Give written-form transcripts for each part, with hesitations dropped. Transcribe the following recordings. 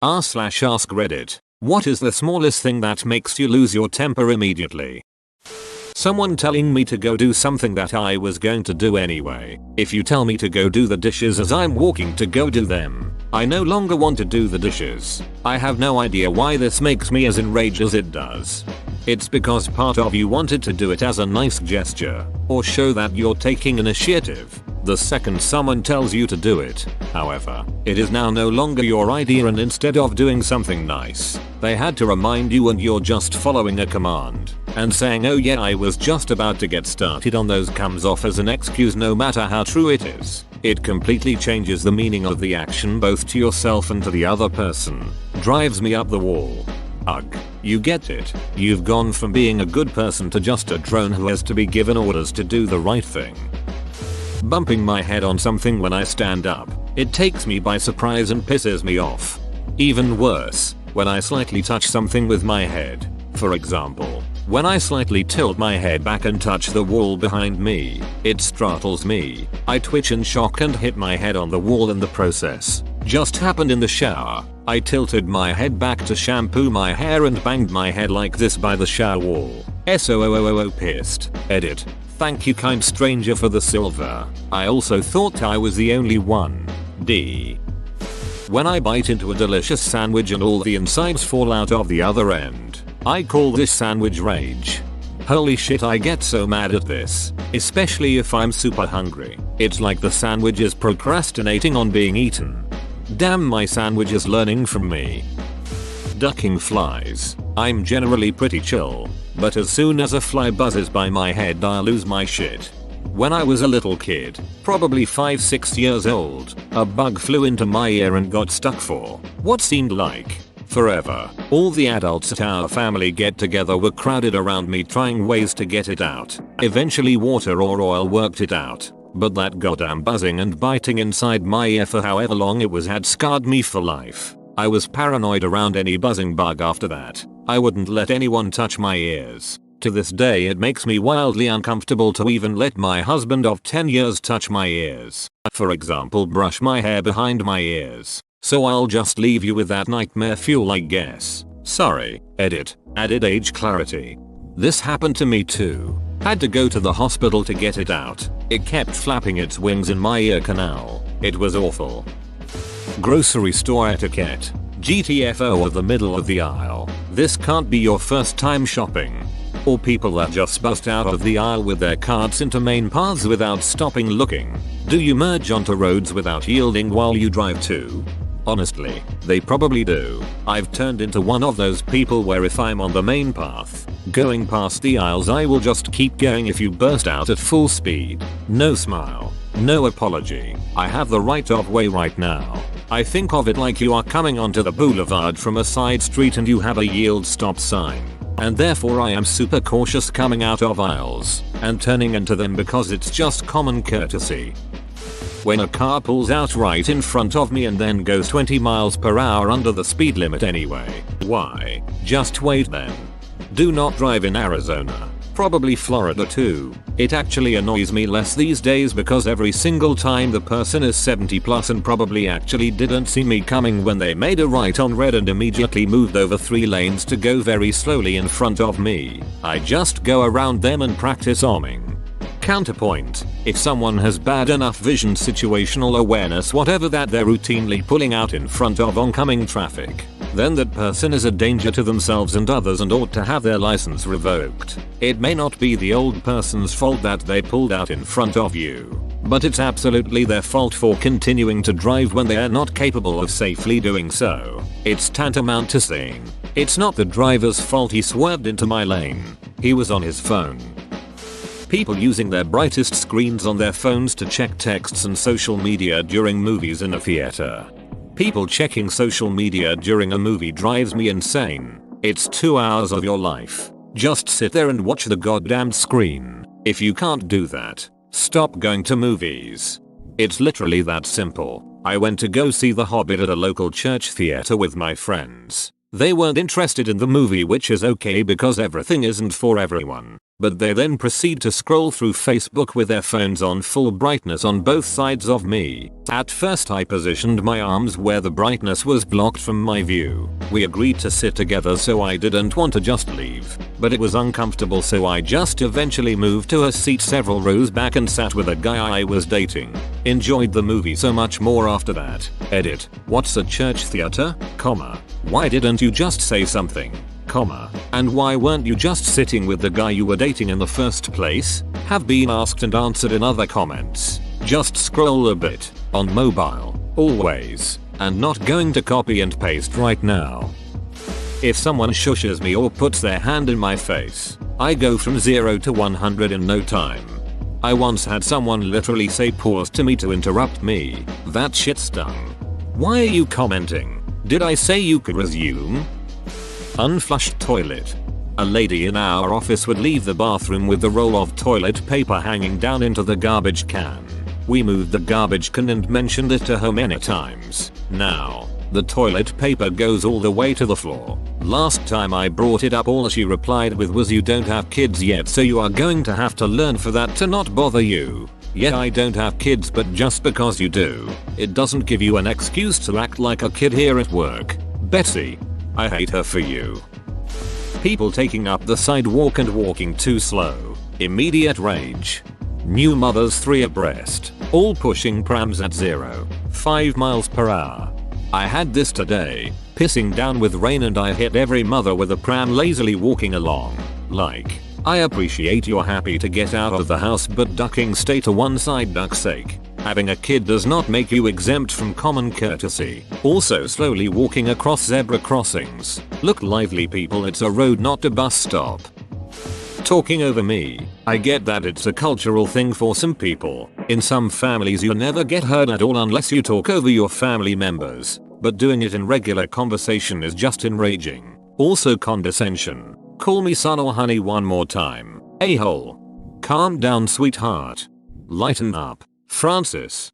r/ask Reddit. What is the smallest thing that makes you lose your temper immediately? Someone telling me to go do something that I was going to do anyway. If you tell me to go do the dishes as I'm walking to go do them, I no longer want to do the dishes. I have no idea why this makes me as enraged as it does. It's because part of you wanted to do it as a nice gesture, or show that you're taking initiative, the second someone tells you to do it. However, it is now no longer your idea, and instead of doing something nice, they had to remind you and you're just following a command. And saying oh yeah I was just about to get started on those comes off as an excuse no matter how true it is. It completely changes the meaning of the action both to yourself and to the other person. Drives me up the wall. Ugh. You get it. You've gone from being a good person to just a drone who has to be given orders to do the right thing. Bumping my head on something when I stand up. It takes me by surprise and pisses me off. Even worse, when I slightly touch something with my head. For example, when I slightly tilt my head back and touch the wall behind me, it startles me. I twitch in shock and hit my head on the wall in the process. Just happened in the shower. I tilted my head back to shampoo my hair and banged my head like this by the shower wall. SOOOO pissed. Edit. Thank you kind stranger for the silver. I also thought I was the only one. D. When I bite into a delicious sandwich and all the insides fall out of the other end. I call this sandwich rage. Holy shit, I get so mad at this, especially if I'm super hungry. It's like the sandwich is procrastinating on being eaten. Damn, my sandwich is learning from me. Ducking flies. I'm generally pretty chill, but as soon as a fly buzzes by my head I lose my shit. When I was a little kid, probably 5-6 years old, a bug flew into my ear and got stuck for what seemed like forever. All the adults at our family get together were crowded around me trying ways to get it out. Eventually water or oil worked it out, but that goddamn buzzing and biting inside my ear for however long it was had scarred me for life. I was paranoid around any buzzing bug after that. I wouldn't let anyone touch my ears. To this day it makes me wildly uncomfortable to even let my husband of 10 years touch my ears. For example, brush my hair behind my ears. So I'll just leave you with that nightmare fuel, I guess. Sorry. Edit. Added age clarity. This happened to me too. Had to go to the hospital to get it out. It kept flapping its wings in my ear canal. It was awful. Grocery store etiquette. GTFO of the middle of the aisle. This can't be your first time shopping. Or people that just bust out of the aisle with their carts into main paths without stopping looking. Do you merge onto roads without yielding while you drive too? Honestly, they probably do. I've turned into one of those people where if I'm on the main path, going past the aisles, I will just keep going if you burst out at full speed. No smile. No apology. I have the right of way right now. I think of it like you are coming onto the boulevard from a side street and you have a yield stop sign. And therefore I am super cautious coming out of aisles and turning into them because it's just common courtesy. When a car pulls out right in front of me and then goes 20 miles per hour under the speed limit anyway, why? Just wait then. Do not drive in Arizona. Probably Florida too. It actually annoys me less these days because every single time the person is 70 plus and probably actually didn't see me coming when they made a right on red and immediately moved over 3 lanes to go very slowly in front of me. I just go around them and practice arming. Counterpoint. If someone has bad enough vision, situational awareness, whatever, that they're routinely pulling out in front of oncoming traffic, then that person is a danger to themselves and others and ought to have their license revoked. It may not be the old person's fault that they pulled out in front of you, but it's absolutely their fault for continuing to drive when they are not capable of safely doing so. It's tantamount to saying, it's not the driver's fault he swerved into my lane. He was on his phone. People using their brightest screens on their phones to check texts and social media during movies in a theater. People checking social media during a movie drives me insane. It's 2 hours of your life. Just sit there and watch the goddamn screen. If you can't do that, stop going to movies. It's literally that simple. I went to go see The Hobbit at a local church theater with my friends. They weren't interested in the movie, which is okay because everything isn't for everyone. but they then proceed to scroll through Facebook with their phones on full brightness on both sides of me. At first I positioned my arms where the brightness was blocked from my view. We agreed to sit together, so I didn't want to just leave, but it was uncomfortable, so I just eventually moved to a seat several rows back and sat with a guy I was dating. Enjoyed the movie so much more after that. Edit. What's a church theater? Comma. Why didn't you just say something? Comma. And why weren't you just sitting with the guy you were dating in the first place? Have been asked and answered in other comments. Just scroll a bit. On mobile. Always. And not going to copy and paste right now. If someone shushes me or puts their hand in my face, I go from 0 to 100 in no time. I once had someone literally say pause to me to interrupt me. That shit stung. Why are you commenting? Did I say you could resume? Unflushed toilet. A lady in our office would leave the bathroom with the roll of toilet paper hanging down into the garbage can. We moved the garbage can and mentioned it to her many times. Now, the toilet paper goes all the way to the floor. Last time I brought it up, all she replied with was, "You don't have kids yet, so you are going to have to learn for that to not bother you." Yeah, I don't have kids, but just because you do, it doesn't give you an excuse to act like a kid here at work. Betsy. I hate her for you. People taking up the sidewalk and walking too slow. Immediate rage. New mothers 3 abreast, all pushing prams at 0.5 miles per hour. I had this today, pissing down with rain and I hit every mother with a pram lazily walking along. Like, I appreciate you're happy to get out of the house, but ducking stay to one side, duck's sake. Having a kid does not make you exempt from common courtesy. Also, slowly walking across zebra crossings. Look lively, people, it's a road, not a bus stop. Talking over me. I get that it's a cultural thing for some people. In some families you never get heard at all unless you talk over your family members. But doing it in regular conversation is just enraging. Also, condescension. Call me son or honey one more time. A-hole. Calm down, sweetheart. Lighten up. Francis.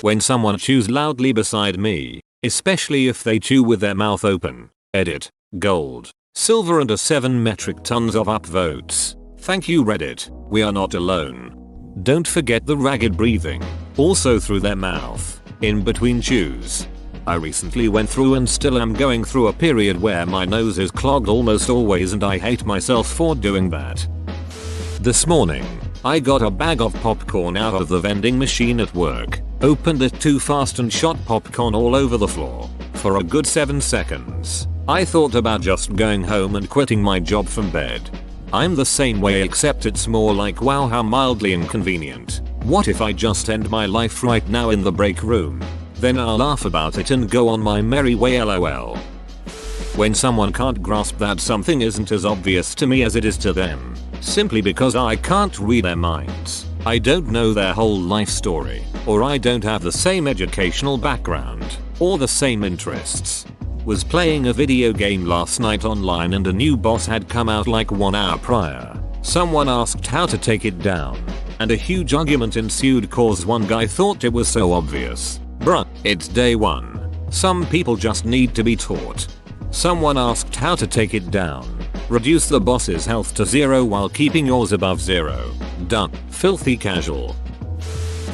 When someone chews loudly beside me, especially if they chew with their mouth open. Edit. Gold. Silver and a 7 metric tons of upvotes. Thank you, Reddit. We are not alone. Don't forget the ragged breathing. Also through their mouth. In between chews. I recently went through and still am going through a period where my nose is clogged almost always, and I hate myself for doing that. This morning, I got a bag of popcorn out of the vending machine at work, opened it too fast and shot popcorn all over the floor. For a good 7 seconds, I thought about just going home and quitting my job from bed. I'm the same way, except it's more like, wow, how mildly inconvenient. What if I just end my life right now in the break room? Then I'll laugh about it and go on my merry way, lol. When someone can't grasp that something isn't as obvious to me as it is to them, simply because I can't read their minds, I don't know their whole life story, or I don't have the same educational background, or the same interests. Was playing a video game last night online and a new boss had come out like 1 hour prior. Someone asked how to take it down, and a huge argument ensued cause one guy thought it was so obvious. Bruh, it's day 1. Some people just need to be taught. Someone asked how to take it down. Reduce the boss's health to 0 while keeping yours above 0. Done. Filthy casual.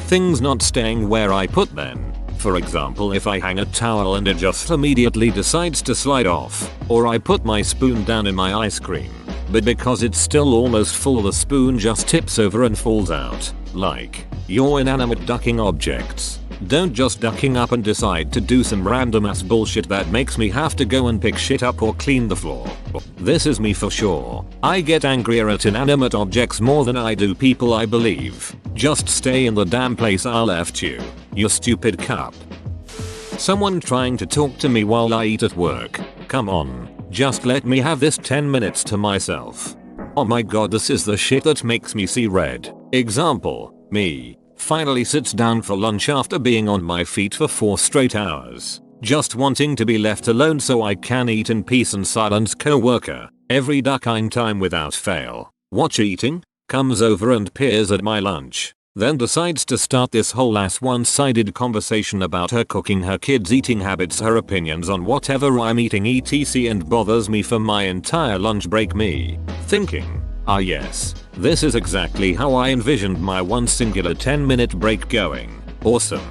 Things not staying where I put them. For example, if I hang a towel and it just immediately decides to slide off, or I put my spoon down in my ice cream, but because it's still almost full the spoon just tips over and falls out. Like, your inanimate ducking objects. Don't just ducking up and decide to do some random ass bullshit that makes me have to go and pick shit up or clean the floor. This is me for sure. I get angrier at inanimate objects more than I do people, I believe. Just stay in the damn place I left you, you stupid cup. Someone trying to talk to me while I eat at work. Come on, just let me have this 10 minutes to myself. Oh my god, this is the shit that makes me see red. Example, me. Finally sits down for lunch after being on my feet for 4 straight hours. Just wanting to be left alone so I can eat in peace and silence. Coworker. Every ducking time without fail. Watch eating. Comes over and peers at my lunch. Then decides to start this whole ass one-sided conversation about her cooking, her kids' eating habits, her opinions on whatever I'm eating etc, and bothers me for my entire lunch break. Me thinking, Ah yes, this is exactly how I envisioned my one singular 10-minute break going. Awesome.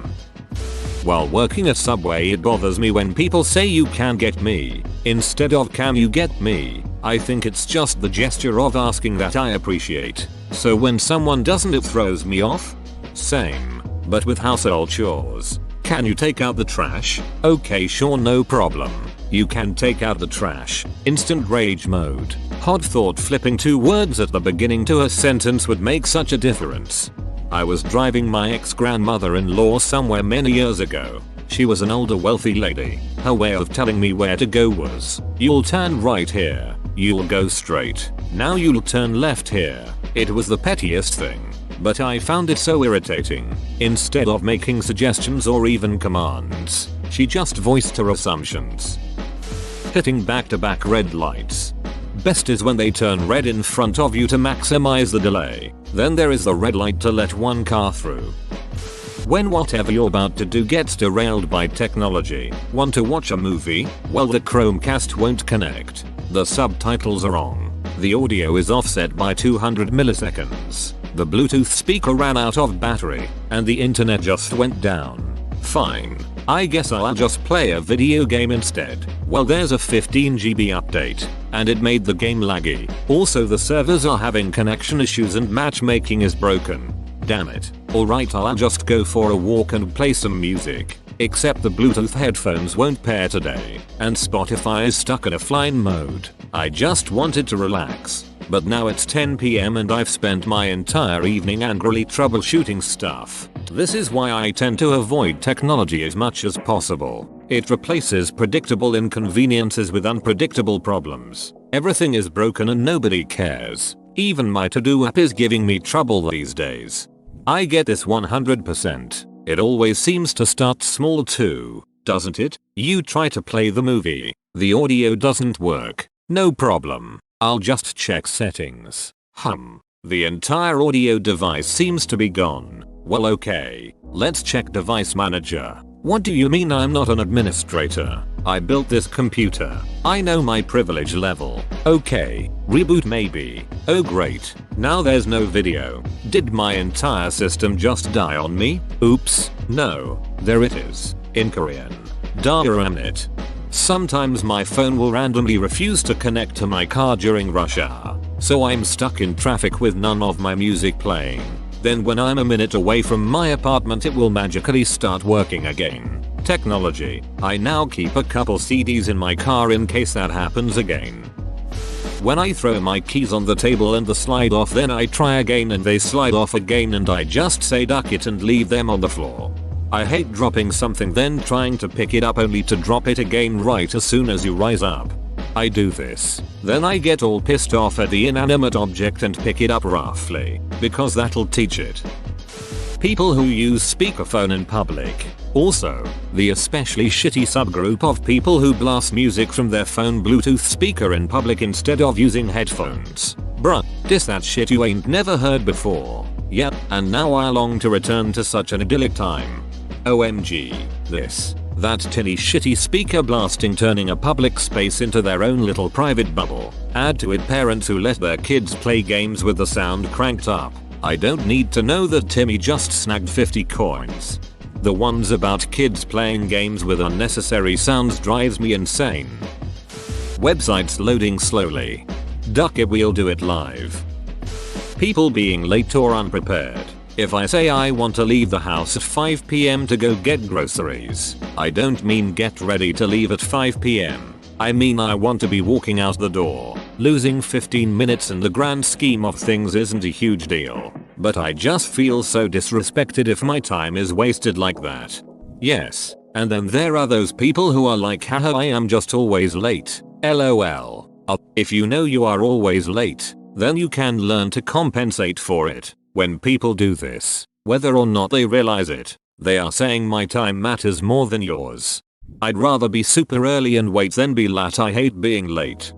While working at Subway, it bothers me when people say you can get me instead of can you get me. I think it's just the gesture of asking that I appreciate. So when someone doesn't, it throws me off. Same, but with household chores. Can you take out the trash? Okay, sure, no problem. You can take out the trash. Instant rage mode. Hot thought, flipping 2 words at the beginning to a sentence would make such a difference. I was driving my ex-grandmother-in-law somewhere many years ago. She was an older wealthy lady. Her way of telling me where to go was, you'll turn right here. You'll go straight. Now you'll turn left here. It was the pettiest thing, but I found it so irritating. Instead of making suggestions or even commands, she just voiced her assumptions. Hitting back-to-back red lights. Best is when they turn red in front of you to maximize the delay. Then there is the red light to let one car through. When whatever you're about to do gets derailed by technology. Want to watch a movie? Well, the Chromecast won't connect. The subtitles are wrong. The audio is offset by 200 milliseconds. The Bluetooth speaker ran out of battery, and the internet just went down. Fine. I guess I'll just play a video game instead. Well, there's a 15 GB update, and it made the game laggy. Also, the servers are having connection issues and matchmaking is broken. Damn it. Alright, I'll just go for a walk and play some music. Except the Bluetooth headphones won't pair today, and Spotify is stuck in a flying mode. I just wanted to relax. But now it's 10 PM and I've spent my entire evening angrily troubleshooting stuff. This is why I tend to avoid technology as much as possible. It replaces predictable inconveniences with unpredictable problems. Everything is broken and nobody cares. Even my to-do app is giving me trouble these days. I get this 100%. It always seems to start small too, doesn't it? You try to play the movie. The audio doesn't work. No problem. I'll just check settings. The entire audio device seems to be gone. Well, okay. Let's check device manager. What do you mean I'm not an administrator? I built this computer. I know my privilege level. Okay. Reboot maybe. Oh great. Now there's no video. Did my entire system just die on me? Oops. No. There it is. In Korean. Damn it. Sometimes my phone will randomly refuse to connect to my car during rush hour, so I'm stuck in traffic with none of my music playing. Then when I'm a minute away from my apartment, it will magically start working again. Technology. I now keep a couple CDs in my car in case that happens again. When I throw my keys on the table and they slide off, then I try again and they slide off again, and I just say duck it and leave them on the floor. I hate dropping something then trying to pick it up only to drop it again right as soon as you rise up. I do this. Then I get all pissed off at the inanimate object and pick it up roughly, because that'll teach it. People who use speakerphone in public. Also, the especially shitty subgroup of people who blast music from their phone Bluetooth speaker in public instead of using headphones. Bruh, diss that shit you ain't never heard before. Yep, and now I long to return to such an idyllic time. OMG, that tinny shitty speaker blasting, turning a public space into their own little private bubble. Add to it parents who let their kids play games with the sound cranked up. I don't need to know that Timmy just snagged 50 coins. The ones about kids playing games with unnecessary sounds drives me insane. Websites loading slowly. Duck it, we'll do it live. People being late or unprepared. If I say I want to leave the house at 5 PM to go get groceries, I don't mean get ready to leave at 5 PM. I mean I want to be walking out the door. Losing 15 minutes in the grand scheme of things isn't a huge deal, but I just feel so disrespected if my time is wasted like that. Yes, and then there are those people who are like, haha, I am just always late. LOL. If you know you are always late, then you can learn to compensate for it. When people do this, whether or not they realize it, they are saying my time matters more than yours. I'd rather be super early and wait than be late. I hate being late.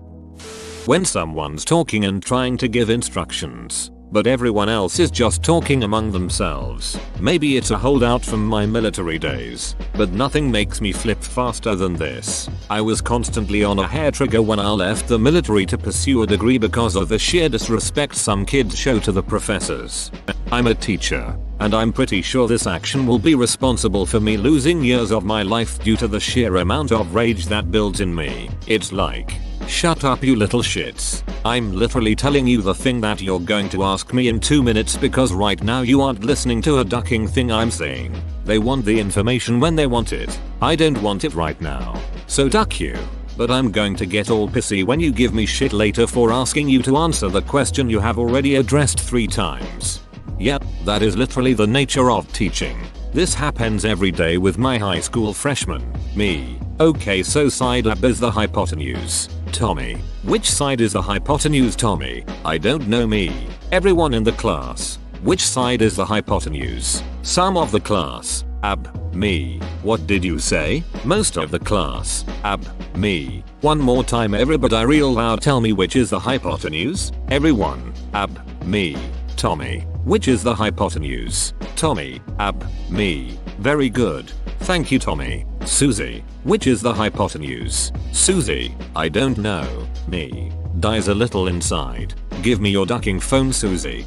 When someone's talking and trying to give instructions, but everyone else is just talking among themselves. Maybe it's a holdout from my military days, but nothing makes me flip faster than this. I was constantly on a hair trigger when I left the military to pursue a degree because of the sheer disrespect some kids show to the professors. I'm a teacher, and I'm pretty sure this action will be responsible for me losing years of my life due to the sheer amount of rage that builds in me. It's like, shut up you little shits. I'm literally telling you the thing that you're going to ask me in 2 minutes because right now you aren't listening to a ducking thing I'm saying. They want the information when they want it. I don't want it right now. So duck you. But I'm going to get all pissy when you give me shit later for asking you to answer the question you have already addressed 3 times. Yep, that is literally the nature of teaching. This happens every day with my high school freshmen. Me. Okay, so side ab is the hypotenuse. Tommy. Which side is the hypotenuse, Tommy? I don't know. Me. Everyone in the class. Which side is the hypotenuse? Some of the class. Ab. Me. What did you say? Most of the class. Ab. Me. One more time everybody real loud, tell me which is the hypotenuse? Everyone. Ab. Me. Tommy. Which is the hypotenuse? Tommy. Ab. Me. Very good. Thank you, Tommy. Susie. Which is the hypotenuse? Susie. I don't know. Me. Dies a little inside. Give me your ducking phone, Susie.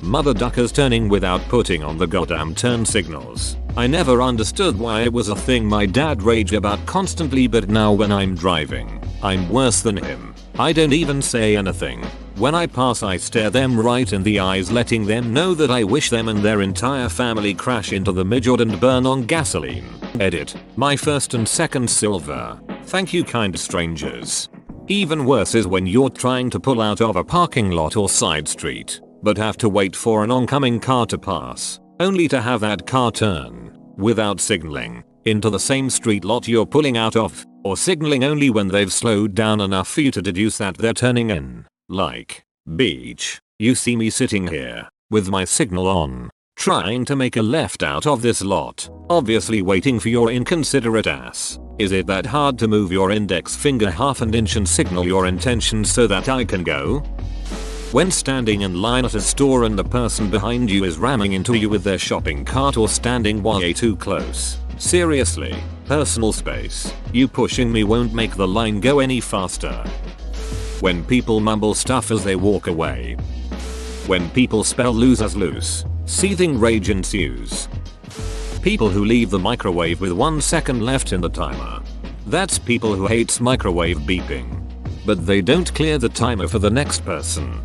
Mother duckers turning without putting on the goddamn turn signals. I never understood why it was a thing my dad raged about constantly, but now when I'm driving, I'm worse than him. I don't even say anything. When I pass I stare them right in the eyes, letting them know that I wish them and their entire family crash into the midget and burn on gasoline. Edit. My first and second silver. Thank you, kind strangers. Even worse is when you're trying to pull out of a parking lot or side street, but have to wait for an oncoming car to pass, only to have that car turn, without signaling, into the same street lot you're pulling out of, or signaling only when they've slowed down enough for you to deduce that they're turning in. Like, beach, you see me sitting here, with my signal on, trying to make a left out of this lot, obviously waiting for your inconsiderate ass. Is it that hard to move your index finger half an inch and signal your intentions so that I can go? When standing in line at a store and the person behind you is ramming into you with their shopping cart or standing way too close. Seriously, personal space. You pushing me won't make the line go any faster. When people mumble stuff as they walk away. When people spell lose as loose. Seething rage ensues. People who leave the microwave with 1 second left in the timer. That's people who hates microwave beeping. But they don't clear the timer for the next person.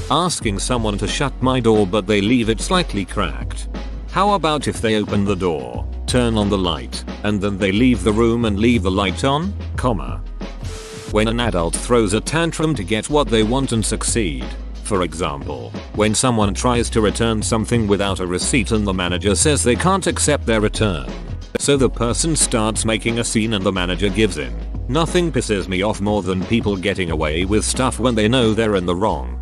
Asking someone to shut my door but they leave it slightly cracked. How about if they open the door, turn on the light, and then they leave the room and leave the light on, comma. When an adult throws a tantrum to get what they want and succeed. For example, when someone tries to return something without a receipt and the manager says they can't accept their return. So the person starts making a scene and the manager gives in. Nothing pisses me off more than people getting away with stuff when they know they're in the wrong.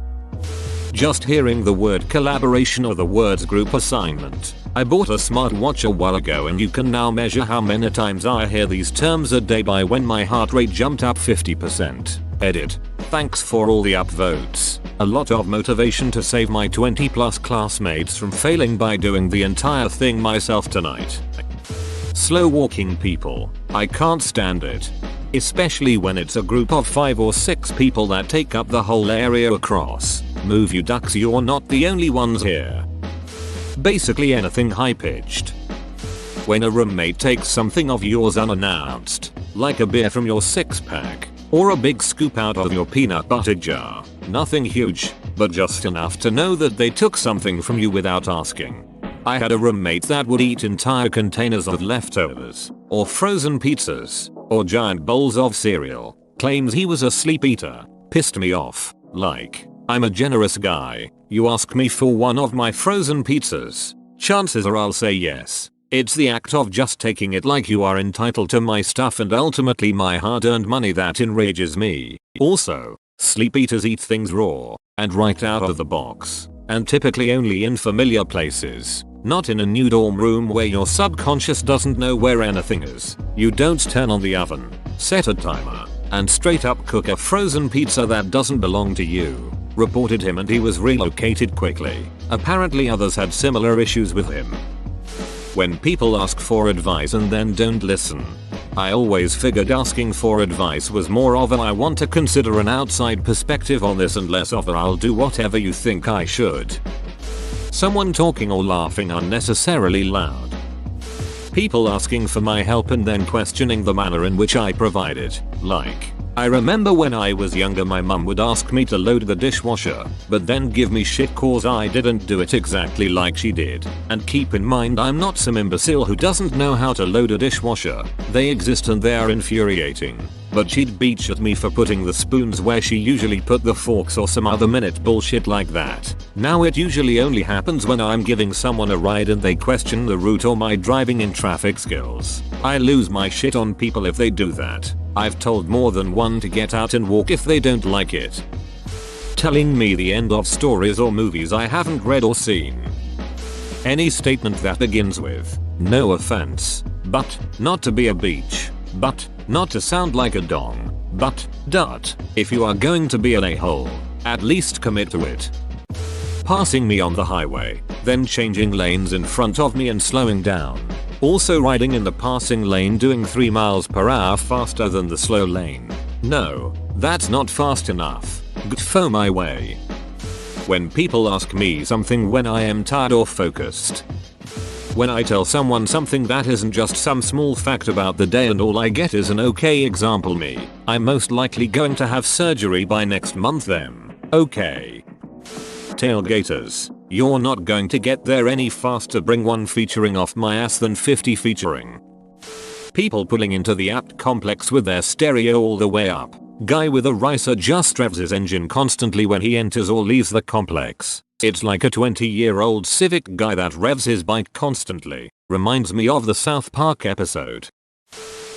Just hearing the word collaboration or the words group assignment. I bought a smartwatch a while ago and you can now measure how many times I hear these terms a day by when my heart rate jumped up 50%. Edit. Thanks for all the upvotes. A lot of motivation to save my 20 plus classmates from failing by doing the entire thing myself tonight. Slow walking people. I can't stand it. Especially when it's a group of 5 or 6 people that take up the whole area across. Move you ducks, you're not the only ones here. Basically anything high pitched. When a roommate takes something of yours unannounced, like a beer from your 6-pack, or a big scoop out of your peanut butter jar. Nothing huge, but just enough to know that they took something from you without asking. I had a roommate that would eat entire containers of leftovers, or frozen pizzas, or giant bowls of cereal. Claims he was a sleep eater. Pissed me off. Like, I'm a generous guy. You ask me for one of my frozen pizzas. Chances are I'll say yes. It's the act of just taking it like you are entitled to my stuff and ultimately my hard-earned money that enrages me. Also, sleep eaters eat things raw, and right out of the box, and typically only in familiar places. Not in a new dorm room where your subconscious doesn't know where anything is. You don't turn on the oven, set a timer, and straight up cook a frozen pizza that doesn't belong to you. reported him and he was relocated quickly. Apparently others had similar issues with him. When people ask for advice and then don't listen. I always figured asking for advice was more of an I want to consider an outside perspective on this and less of a I'll do whatever you think I should. Someone talking or laughing unnecessarily loud. People asking for my help and then questioning the manner in which I provide it. Like, I remember when I was younger my mum would ask me to load the dishwasher, but then give me shit cause I didn't do it exactly like she did. And keep in mind I'm not some imbecile who doesn't know how to load a dishwasher. They exist and they are infuriating. But she'd bitch at me for putting the spoons where she usually put the forks or some other minute bullshit like that. Now it usually only happens when I'm giving someone a ride and they question the route or my driving in traffic skills. I lose my shit on people if they do that. I've told more than one to get out and walk if they don't like it. Telling me the end of stories or movies I haven't read or seen. Any statement that begins with, no offense, but, not to be a beach, but, not to sound like a dong, but, if you are going to be an a-hole, at least commit to it. Passing me on the highway, then changing lanes in front of me and slowing down. Also riding in the passing lane doing 3 miles per hour faster than the slow lane. No, that's not fast enough. Go my way. When people ask me something when I am tired or focused. When I tell someone something that isn't just some small fact about the day and all I get is an okay example me. I'm most likely going to have surgery by next month then. Okay. Tailgaters. You're not going to get there any faster bring one featuring off my ass than 50 featuring. People pulling into the apt complex with their stereo all the way up. Guy with a ricer just revs his engine constantly when he enters or leaves the complex. It's like a 20-year-old Civic guy that revs his bike constantly. Reminds me of the South Park episode.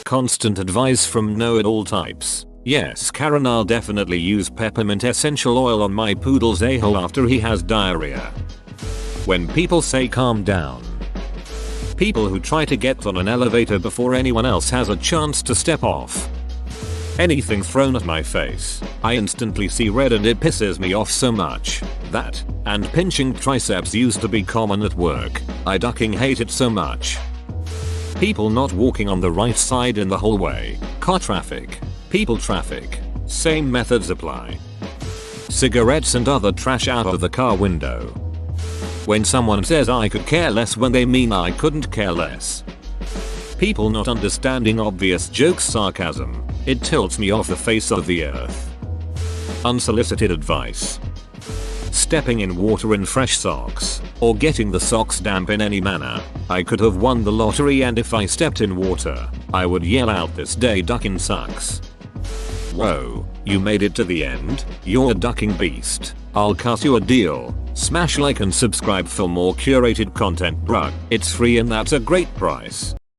Constant advice from know-it-all types. Yes, Karen, I'll definitely use peppermint essential oil on my poodle's a-hole after he has diarrhea. When people say calm down. People who try to get on an elevator before anyone else has a chance to step off. Anything thrown at my face, I instantly see red and it pisses me off so much. That, and pinching triceps used to be common at work. I ducking hate it so much. People not walking on the right side in the hallway. Car traffic. People traffic. Same methods apply. Cigarettes and other trash out of the car window. When someone says I could care less when they mean I couldn't care less. People not understanding obvious jokes sarcasm. It tilts me off the face of the earth. Unsolicited advice. Stepping in water in fresh socks, or getting the socks damp in any manner. I could have won the lottery and if I stepped in water, I would yell out this day ducking sucks. Whoa, you made it to the end? You're a ducking beast. I'll cut you a deal. Smash like and subscribe for more curated content bruh. It's free and that's a great price.